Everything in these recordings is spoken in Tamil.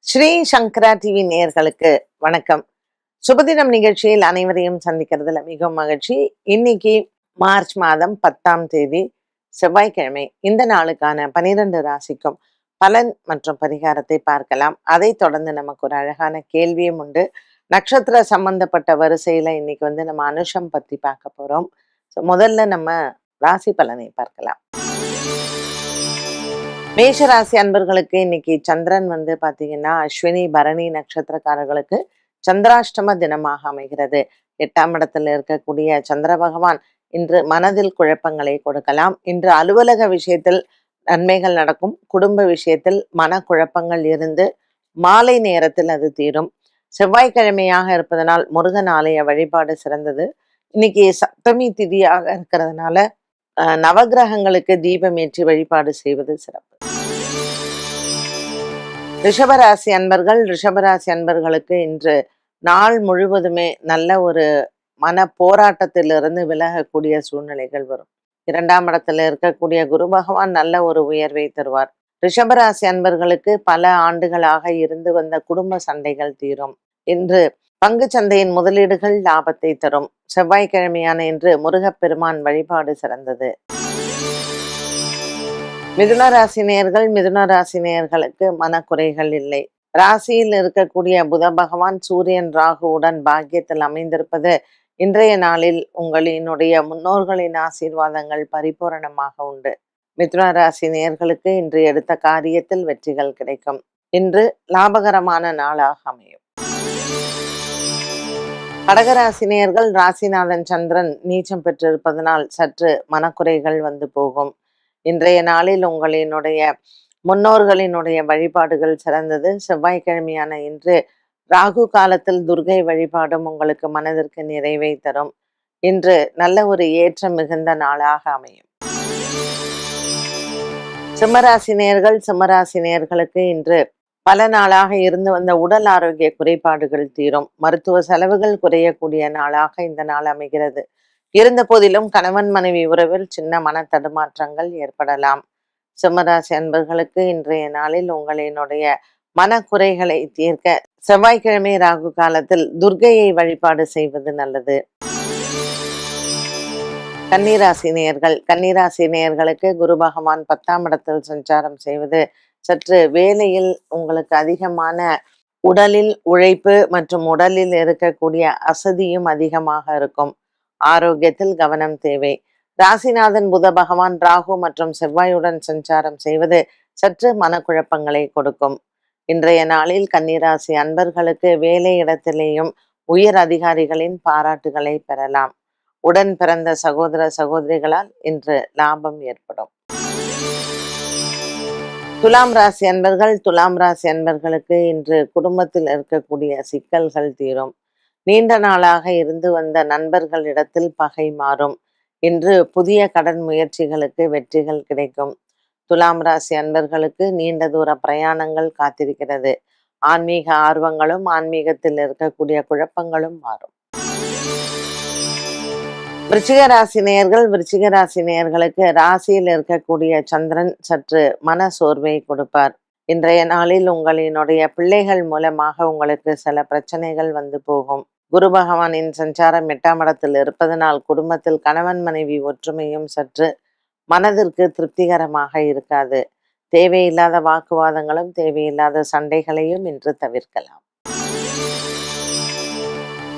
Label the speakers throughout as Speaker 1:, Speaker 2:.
Speaker 1: ஸ்ரீ சங்கரா டிவி நேயர்களுக்கு வணக்கம். சுபதினம் நிகழ்ச்சியில் அனைவரையும் சந்திக்கிறதுல மிகவும் மகிழ்ச்சி. இன்னைக்கு மார்ச் மாதம் 10ஆம் தேதி செவ்வாய்க்கிழமை. இந்த நாளுக்கான 12 ராசிக்கும் பலன் மற்றும் பரிகாரத்தை பார்க்கலாம். அதை தொடர்ந்து நமக்கு ஒரு அழகான கேள்வியும் உண்டு. நட்சத்திர சம்பந்தப்பட்ட வரிசையில இன்னைக்கு நம்ம அனுஷம் பத்தி பார்க்க போறோம். முதல்ல நம்ம ராசி பலனை பார்க்கலாம். மேஷராசி அன்பர்களுக்கு இன்னைக்கு சந்திரன் பாத்தீங்கன்னா அஸ்வினி பரணி நட்சத்திரக்காரர்களுக்கு சந்திராஷ்டம தினமாக அமைகிறது. 8ஆம் இடத்துல இருக்கக்கூடிய சந்திர பகவான் இன்று மனதில் குழப்பங்களை கொடுக்கலாம். இன்று அலுவலக விஷயத்தில் நன்மைகள் நடக்கும். குடும்ப விஷயத்தில் மனக்குழப்பங்கள் இருந்து மாலை நேரத்தில் அது தீரும். செவ்வாய்க்கிழமையாக இருப்பதனால் முருகன் ஆலய வழிபாடு சிறந்தது. இன்னைக்கு சப்தமி திதியாக இருக்கிறதுனால நவகிரகங்களுக்கு தீபம் ஏற்றி வழிபாடு செய்வது சிறப்பு. ரிஷபராசி அன்பர்களுக்கு இன்று நாள் முழுவதுமே நல்ல ஒரு மன போராட்டத்திலிருந்து விலகக்கூடிய சூழ்நிலைகள் வரும். 2ஆம் இடத்துல இருக்கக்கூடிய குரு பகவான் நல்ல ஒரு உயர்வை தருவார். ரிஷபராசி அன்பர்களுக்கு பல ஆண்டுகளாக இருந்து வந்த குடும்ப சண்டைகள் தீரும். இன்று பங்கு சந்தையின் முதலீடுகள் லாபத்தை தரும். செவ்வாய்க்கிழமையான இன்று முருகப்பெருமான் வழிபாடு சிறந்தது. மிதுன ராசி நேயர்களுக்கு மனக்குறைகள் இல்லை. ராசியில் இருக்கக்கூடிய புத பகவான் சூரியன் ராகுவுடன் பாக்கியத்தில் அமைந்திருப்பது இன்றைய நாளில் உங்களினுடைய முன்னோர்களின் ஆசீர்வாதங்கள் பரிபூரணமாக உண்டு. மிதுன ராசி நேயர்களுக்கு இன்று எடுத்த காரியத்தில் வெற்றிகள் கிடைக்கும். இன்று லாபகரமான நாளாக அமையும். கடகராசி நேயர்கள் ராசிநாதன் சந்திரன் நீச்சம் பெற்றிருப்பதனால் சற்று மனக்குறைகள் போகும். இன்றைய நாளில் உங்களினுடைய முன்னோர்களினுடைய வழிபாடுகள் சிறந்தது. செவ்வாய்க்கிழமையான இன்று ராகு காலத்தில் துர்கை வழிபாடும் உங்களுக்கு மனதிற்கு நிறைவை தரும். இன்று நல்ல ஒரு ஏற்றம் மிகுந்த நாளாக அமையும். சிம்மராசி நேயர்களுக்கு இன்று பல நாளாக இருந்து வந்த உடல் ஆரோக்கிய குறைபாடுகள் தீரும். மருத்துவ செலவுகள் குறையக்கூடிய நாளாக இந்த நாள் அமைகிறது. இருந்த போதிலும் கணவன் மனைவி உறவில் சின்ன மன தடுமாற்றங்கள் ஏற்படலாம். சிம்மராசி அன்பர்களுக்கு இன்றைய நாளில் உங்களினுடைய மனக்குறைகளை தீர்க்க செவ்வாய்க்கிழமை ராகு காலத்தில் துர்கையை வழிபாடு செய்வது நல்லது. கன்னிராசி நேயர்களுக்கு குரு பகவான் 10ஆம் இடத்தில் சஞ்சாரம் செய்வது சற்று வேலையில் உங்களுக்கு அதிகமான உடலில் உழைப்பு மற்றும் உடலில் இருக்கக்கூடிய அசதியும் அதிகமாக இருக்கும். ஆரோக்கியத்தில் கவனம் தேவை. ராசிநாதன் புத பகவான் ராகு மற்றும் செவ்வாயுடன் சஞ்சாரம் செய்வது சற்று மனக்குழப்பங்களை கொடுக்கும். இன்றைய நாளில் கன்னிராசி அன்பர்களுக்கு வேலை இடத்திலேயும் உயர் அதிகாரிகளின் பாராட்டுகளை பெறலாம். உடன் பிறந்த சகோதர சகோதரிகளால் இன்று லாபம் ஏற்படும். துலாம் ராசி அன்பர்களுக்கு இன்று குடும்பத்தில் இருக்கக்கூடிய சிக்கல்கள் தீரும். நீண்ட நாளாக இருந்து வந்த நண்பர்களிடத்தில் பகை மாறும். இன்று புதிய கடன் முயற்சிகளுக்கு வெற்றிகள் கிடைக்கும். துலாம் ராசி அன்பர்களுக்கு நீண்ட தூர பிரயாணங்கள் காத்திருக்கிறது. ஆன்மீக ஆர்வங்களும் ஆன்மீகத்தில் இருக்கக்கூடிய குழப்பங்களும் மாறும். விருச்சிக ராசி நேயர்களுக்கு ராசியில் இருக்கக்கூடிய சந்திரன் சற்று மன சோர்வை கொடுப்பார். இன்றைய நாளில் உங்களினுடைய பிள்ளைகள் மூலமாக உங்களுக்கு சில பிரச்சனைகள் போகும். குரு பகவானின் சஞ்சாரம் 8ஆம் இடத்தில் இருப்பதனால் குடும்பத்தில் கணவன் மனைவி ஒற்றுமையும் சற்று மனதிற்கு திருப்திகரமாக இருக்காது. தேவையில்லாத வாக்குவாதங்களும் தேவையில்லாத சண்டைகளையும் இன்று தவிர்க்கலாம்.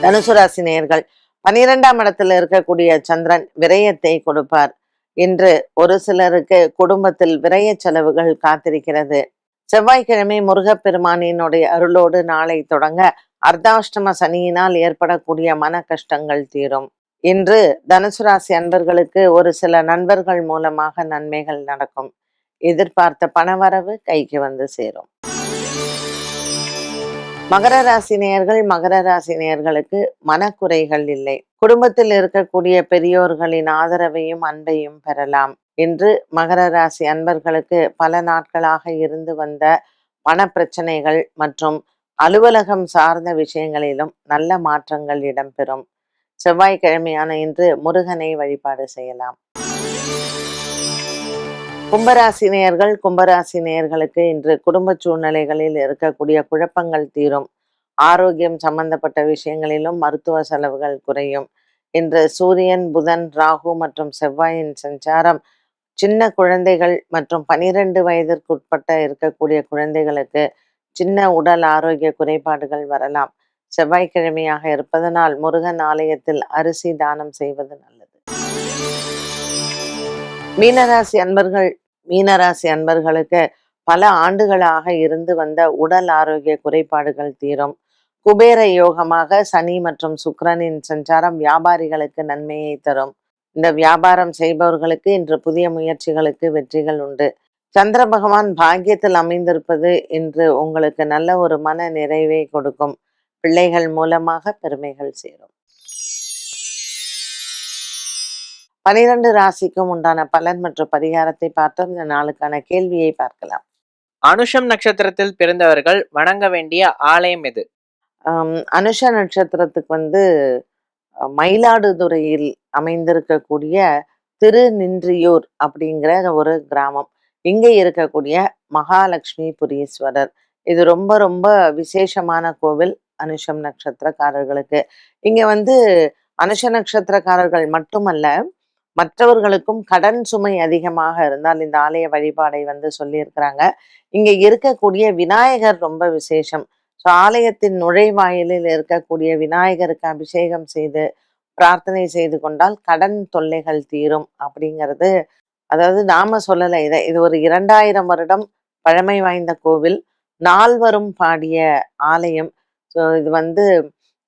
Speaker 1: தனுசு ராசி நேயர்கள் 12ஆம் இடத்தில் இருக்கக்கூடிய சந்திரன் விரயத்தை கொடுப்பார். இன்று ஒரு சிலருக்கு குடும்பத்தில் விரய செலவுகள் காத்திருக்கிறது. செவ்வாய்க்கிழமை முருகப்பெருமானினுடைய அருளோடு நாளை தொடங்க அர்த்தாஷ்டம சனியினால் ஏற்படக்கூடிய மன கஷ்டங்கள் தீரும். இன்று தனுசு ராசி அன்பர்களுக்கு ஒரு சில நண்பர்கள் மூலமாக நன்மைகள் நடக்கும். எதிர்பார்த்த பணவரவு கைக்கு சேரும். மகர ராசி நேயர்களுக்கு மனக்குறைகள் இல்லை. குடும்பத்தில் இருக்கக்கூடிய பெரியோர்களின் ஆதரவையும் அன்பையும் பெறலாம். இன்று மகர ராசி அன்பர்களுக்கு பல நாட்களாக இருந்து வந்த பண பிரச்சனைகள் மற்றும் அலுவலகம் சார்ந்த விஷயங்களிலும் நல்ல மாற்றங்கள் இடம்பெறும். செவ்வாய்க்கிழமையான இன்று முருகனை வழிபாடு செய்யலாம். கும்பராசி நேயர்கள், கும்பராசி நேயர்களுக்கு இன்று குடும்ப சூழ்நிலைகளில் இருக்கக்கூடிய குழப்பங்கள் தீரும். ஆரோக்கியம் சம்பந்தப்பட்ட விஷயங்களிலும் மருத்துவ செலவுகள் குறையும். இன்று சூரியன், புதன், ராகு மற்றும் செவ்வாயின் சஞ்சாரம் சின்ன குழந்தைகள் மற்றும் 12 வயதிற்குட்பட்ட இருக்கக்கூடிய குழந்தைகளுக்கு சின்ன உடல் ஆரோக்கிய குறைபாடுகள் வரலாம். செவ்வாய்க்கிழமையாக இருப்பதனால் முருகன் ஆலயத்தில் அரிசி தானம் செய்வது நல்லது. மீனராசி அன்பர்கள், மீனராசி அன்பர்களுக்கு பல ஆண்டுகளாக இருந்து வந்த உடல் ஆரோக்கிய குறைபாடுகள் தீரும். குபேர யோகமாக சனி மற்றும் சுக்கிரனின் சஞ்சாரம் வியாபாரிகளுக்கு நன்மையை தரும். இந்த வியாபாரம் செய்பவர்களுக்கு இன்று புதிய முயற்சிகளுக்கு வெற்றிகள் உண்டு. சந்திர பகவான் பாக்கியத்தில் அமைந்திருப்பது இன்று உங்களுக்கு நல்ல ஒரு மன நிறைவை கொடுக்கும். பிள்ளைகள் மூலமாக பெருமைகள் சேரும். 12 ராசிக்கும் உண்டான பலன் மற்றும் பரிகாரத்தை பார்த்தோம். இந்த நாளுக்கான கேள்வியை பார்க்கலாம்.
Speaker 2: அனுஷம் நட்சத்திரத்தில் பிறந்தவர்கள் வணங்க வேண்டிய ஆலயம் எது?
Speaker 1: அனுஷ நட்சத்திரத்துக்கு மயிலாடுதுறையில் அமைந்திருக்கக்கூடிய திருநின்றியூர் அப்படிங்கிற ஒரு கிராமம். இங்கே இருக்கக்கூடிய மகாலட்சுமி புரீஸ்வரர். இது ரொம்ப ரொம்ப விசேஷமான கோவில் அனுஷம் நட்சத்திரக்காரர்களுக்கு. இங்க அனுஷ நட்சத்திரக்காரர்கள் மட்டுமல்ல, மற்றவர்களுக்கும் கடன் சுமை அதிகமாக இருந்தால் இந்த ஆலய வழிபாடை சொல்லியிருக்கிறாங்க. இங்க இருக்கக்கூடிய விநாயகர் ரொம்ப விசேஷம். ஸோ ஆலயத்தின் நுழைவாயிலில் இருக்கக்கூடிய விநாயகருக்கு அபிஷேகம் செய்து பிரார்த்தனை செய்து கொண்டால் கடன் தொல்லைகள் தீரும் அப்படிங்கிறது. அதாவது நாம சொல்லலை இதை, இது ஒரு 2000 வருடம் பழமை வாய்ந்த கோவில். நால்வரும் பாடிய ஆலயம். ஸோ இது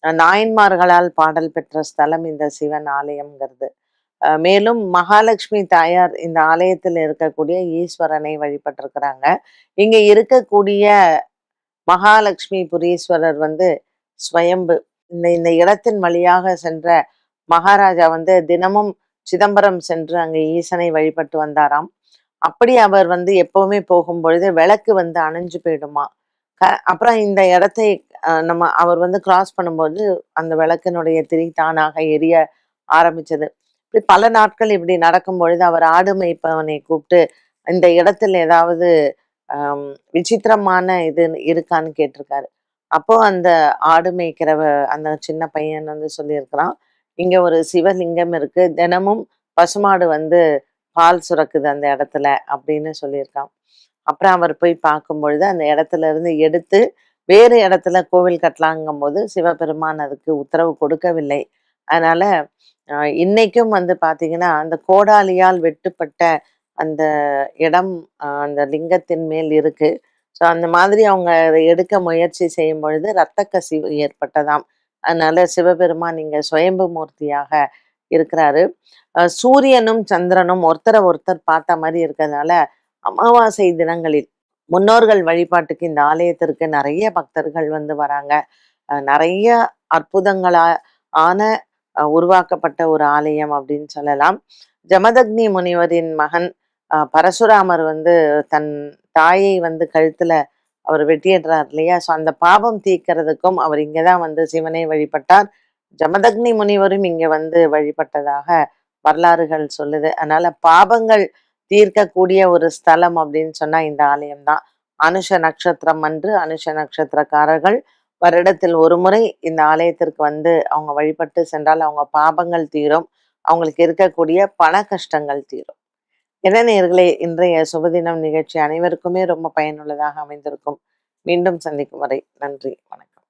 Speaker 1: நாயன்மார்களால் பாடல் பெற்ற ஸ்தலம் இந்த சிவன் ஆலயம்ங்கிறது. மேலும் மகாலட்சுமி தாயார் இந்த ஆலயத்தில் இருக்கக்கூடிய ஈஸ்வரனை வழிபட்டிருக்கிறாங்க. இங்க இருக்கக்கூடிய மகாலட்சுமி புரீஸ்வரர் ஸ்வயம்பு. இந்த இடத்தின் வழியாக சென்ற மகாராஜா தினமும் சிதம்பரம் சென்று அங்கே ஈசனை வழிபட்டு வந்தாராம். அப்படி அவர் எப்பவுமே போகும்பொழுது விளக்கு அணைஞ்சு போயிடுமா. அப்புறம் இந்த இடத்தை அவர் கிராஸ் பண்ணும்போது அந்த விளக்கினுடைய திரி தானாக எரிய ஆரம்பிச்சது. இப்படி பல நாட்கள் இப்படி நடக்கும் பொழுது அவர் ஆடு மேய்ப்பவனை கூப்பிட்டு இந்த இடத்தில் ஏதாவது விசித்திரமான இது இருக்கான்னு கேட்டிருக்காரு. அப்போ அந்த ஆடு மேய்க்கிறவ அந்த சின்ன பையன் சொல்லியிருக்கிறான், இங்க ஒரு சிவலிங்கம் இருக்கு, தினமும் பசுமாடு பால் சுரக்குது அந்த இடத்துல அப்படின்னு சொல்லியிருக்கான். அப்புறம் அவர் போய் பார்க்கும் பொழுது அந்த இடத்துல இருந்து எடுத்து வேறு இடத்துல கோவில் கட்டலாங்கும் போது சிவபெருமான் அதுக்கு உத்தரவு கொடுக்கவில்லை. அதனால இன்னைக்கும் பாத்தீங்கன்னா அந்த கோடாலியால் வெட்டுப்பட்ட அந்த இடம் அந்த லிங்கத்தின் மேல் இருக்கு. ஸோ அந்த மாதிரி அவங்க அதை எடுக்க முயற்சி செய்யும் பொழுது இரத்த கசிவு ஏற்பட்டதாம். அதனால சிவபெருமான் இங்க சுயம்பு மூர்த்தியாக இருக்கிறாரு. சூரியனும் சந்திரனும் ஒருத்தரை ஒருத்தர் பார்த்த மாதிரி இருக்கிறதுனால அமாவாசை தினங்களில் முன்னோர்கள் வழிபாட்டுக்கு இந்த ஆலயத்திற்கு நிறைய பக்தர்கள் வராங்க. நிறைய அற்புதங்களா ஆன உருவாக்கப்பட்ட ஒரு ஆலயம் அப்படின்னு சொல்லலாம். ஜமதக்னி முனிவரின் மகன் பரசுராமர் தன் தாயை கழுத்துல அவர் வெட்டிடுறார் இல்லையா. ஸோ அந்த பாவம் தீர்க்கிறதுக்கும் அவர் இங்கதான் சிவனை வழிபட்டார். ஜமதக்னி முனிவரும் இங்க வழிபட்டதாக வரலாறுகள் சொல்லுது. அதனால பாவங்கள் தீர்க்கக்கூடிய ஒரு ஸ்தலம் அப்படின்னு சொன்னா இந்த ஆலயம்தான். அனுஷ நட்சத்திரம் அன்று அனுஷ நட்சத்திரக்காரர்கள் வருடத்தில் ஒரு முறை இந்த ஆலயத்திற்கு அவங்க வழிபட்டு சென்றால் அவங்க பாபங்கள் தீரும், அவங்களுக்கு இருக்கக்கூடிய பண கஷ்டங்கள் தீரும். என்ன நேயர்களே, இன்றைய சுபதினம் நிகழ்ச்சி அனைவருக்குமே ரொம்ப பயனுள்ளதாக அமைந்திருக்கும். மீண்டும் சந்திக்கும் வரை நன்றி, வணக்கம்.